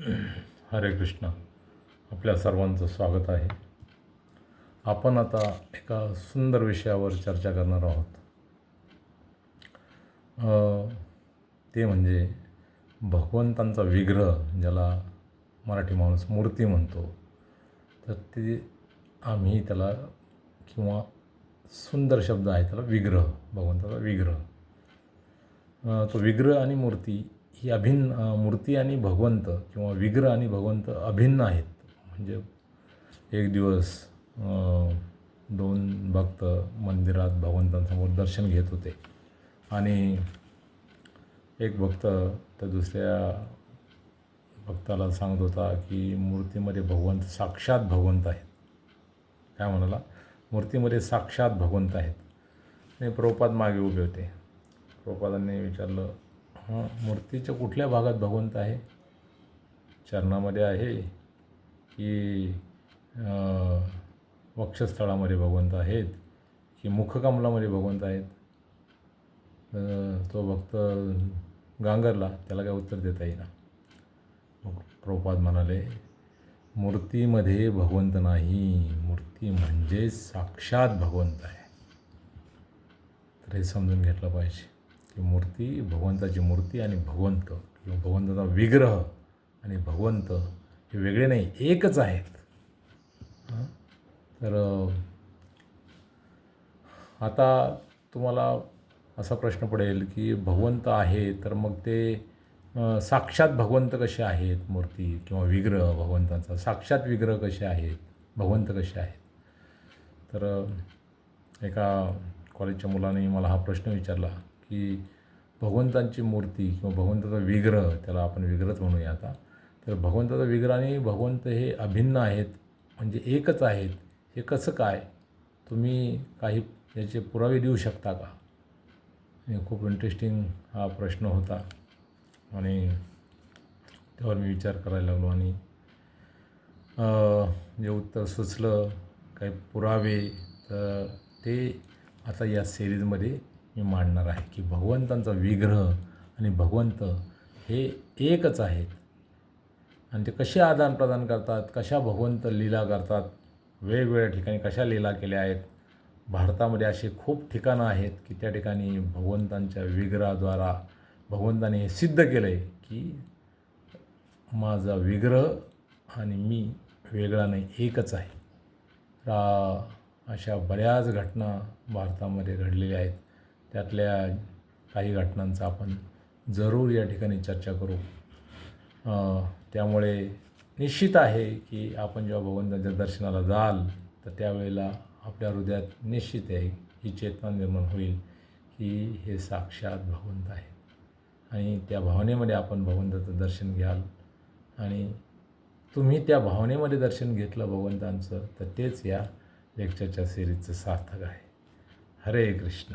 हरे कृष्ण. आपल्या सर्वांचं स्वागत आहे. आपण आता एका सुंदर विषयावर चर्चा करणार आहोत. ते म्हणजे भगवंतांचा विग्रह, ज्याला मराठी माणूस मूर्ती म्हणतो. तर ते आम्ही त्याला, किंवा सुंदर शब्द आहे त्याला, विग्रह, भगवंताचा विग्रह. तो विग्रह आणि मूर्ती ही अभिन्न, मूर्ती आणि भगवंत किंवा विग्रह आणि भगवंत अभिन्न आहेत. म्हणजे एक दिवस दोन भक्त मंदिरात भगवंतांसमोर दर्शन घेत होते आणि एक भक्त त्या दुसऱ्या भक्ताला सांगत होता की मूर्तीमध्ये भगवंत, साक्षात भगवंत आहेत. काय म्हणाला? मूर्तीमध्ये साक्षात भगवंत आहेत. आणि प्रभुपाद मागे उभे होते. प्रभुपादांनी विचारलं, मूर्तीच्या कुठल्या भागात भगवंत आहे? चरणामध्ये आहे की वक्षस्थळामध्ये भगवंत आहेत की मुखकमलामध्ये भगवंत आहेत? तो भक्त गांगरला, त्याला काय उत्तर देता येईना. मग प्रभुपाद म्हणाले, मूर्तीमध्ये भगवंत नाही, मूर्ती म्हणजे साक्षात भगवंत आहे. तर हे समजून घेतलं पाहिजे की मूर्ती, भगवंताची मूर्ती आणि भगवंत किंवा भगवंताचा विग्रह आणि भगवंत हे वेगळे नाही, एकच आहेत. तर आता तुम्हाला असा प्रश्न पडेल की भगवंत आहे, तर मग ते साक्षात भगवंत कसे आहेत? मूर्ती किंवा विग्रह भगवंतांचा साक्षात विग्रह कसे आहेत? भगवंत कसे आहेत? तर एका कॉलेजच्या मुलाने मला हा प्रश्न विचारला की भगवंतांची मूर्ती किंवा भगवंताचा विग्रह, त्याला आपण विग्रहच म्हणूया आता, तर भगवंताचा विग्रह आणि भगवंत हे अभिन्न आहेत, म्हणजे एकच आहेत, हे कसं काय? तुम्ही काही याचे पुरावे देऊ शकता का? खूप इंटरेस्टिंग हा प्रश्न होता आणि त्यावर मी विचार करायला लागलो आणि जे उत्तर सुचलं, काही पुरावे, तर ते आता या सिरीजमध्ये मी मांडणार आहे की भगवंतांचा विग्रह आणि भगवंत हे एकच आहेत. आणि ते कसे आदान प्रदान करतात, कशा भगवंत लीला करतात, वेगवेगळ्या ठिकाणी कशा लीला केल्या आहेत. भारतामध्ये असे खूप ठिकाणं आहेत की त्या ठिकाणी भगवंतांच्या विग्रहाद्वारा भगवंताने हे सिद्ध केलं आहे की माझा विग्रह आणि मी वेगळा नाही, एकच आहे. अशा बऱ्याच घटना भारतामध्ये घडलेल्या आहेत. त्यातल्या काही घटनांचा आपण जरूर या ठिकाणी चर्चा करू. त्यामुळे निश्चित आहे की आपण जेव्हा भगवंताच्या दर्शनाला जाल, तर त्यावेळेला आपल्या हृदयात निश्चित आहे ही चेतना निर्माण होईल की हे साक्षात भगवंत आहे. आणि त्या भावनेमध्ये आपण भगवंताचं दर्शन घ्याल आणि तुम्ही त्या भावनेमध्ये दर्शन घेतलं भगवंतांचं, तर तेच या लेक्चरच्या सिरीजचं सार्थक आहे. हरे कृष्ण.